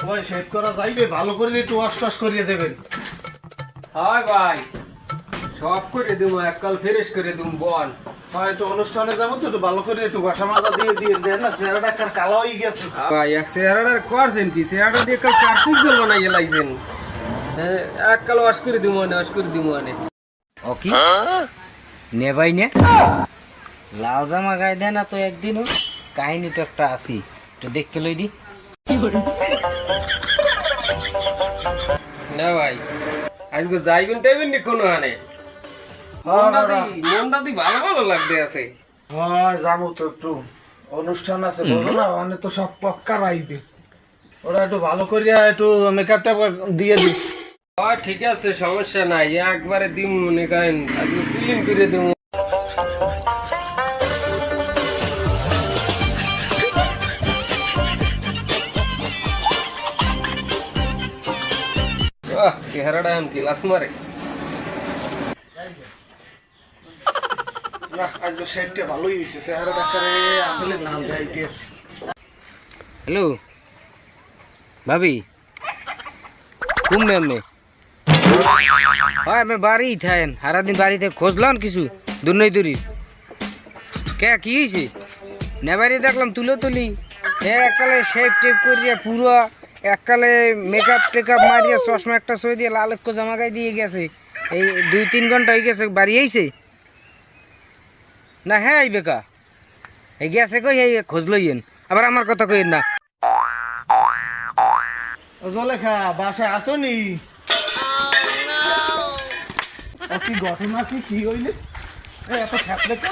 ভাই শেভ করা যাইবে, ভালো করে একটু ওয়াশ টাশ করিয়ে দেবেন। হয় ভাই, সব করে দিম, এককাল ফ্রেশ করে দিম বল। ভাই একটু অনুষ্ঠানে যাবো তো, একটু ভালো করে একটু ঘষা মাজা দিয়ে দিয়ে দেন না, চেহারাটা কার কালো হয়ে গেছে। ভাই এক চেহারাটার করছেন কি, চেহারাটা দিয়ে কাল কার্তিক জল বানাইয়ে লাইছেন। হ্যাঁ, এককাল ওয়াশ করে দিম, ওয়াশ করে দিম। ও কি নে ভাই নে, লাল জামা গায়ে দেয় না তো একদিনও, কাহিনী তো একটা আছি, একটু দেখতে লই দি। না ভাই, আজকে যাইবেন টাইবেন নি কোনো হানে? মনটা দি ভালো ভালো লাগতে আছে। হ্যাঁ যাবো তো, একটু অনুষ্ঠান আছে বুঝো না, মানে তো সব পক্কা রাইবে, ওরা একটু ভালো করিয়া একটু মেকআপ টেপ দিয়ে দিস। ঠিক আছে, সমস্যা নাই, একবারে দিম, মনে করেন আজকে ক্লিন করে দিম। চেহারাটা এখন ক্লাস মারে। না আজকে শেডটা ভালোই হয়েছে, চেহারাটা করে আপেলের নাম যাইতেছে। হ্যালো ভাবি, কুম মেমনে হয় আমি বাড়ি থাকেন, সারাদিন বাড়িতে খোঁজলাম কিছু দূর নই দূরি, কে কি হয়েছে? নেবারি দেখলাম তুলি এককালে শেপ টেপ করিয়া পুরো এককালে মেকআপ টেকআপ মারিয়া চশমা একটা সই দিয়ে লাল এক জামা গায়ে দিয়ে গেছে। এই 2-3 ঘন্টা হয়ে গেছে, বাড়ি আইছে না? হ্যাঁ এই বেকা এই গেছে কই, এই খোঁজ লইয়েন, আবার আমার কথা কইেন না। জলেখা বাসায় আসনি? কি ঘটনা কি হইলে এত খ্যাপলে তো?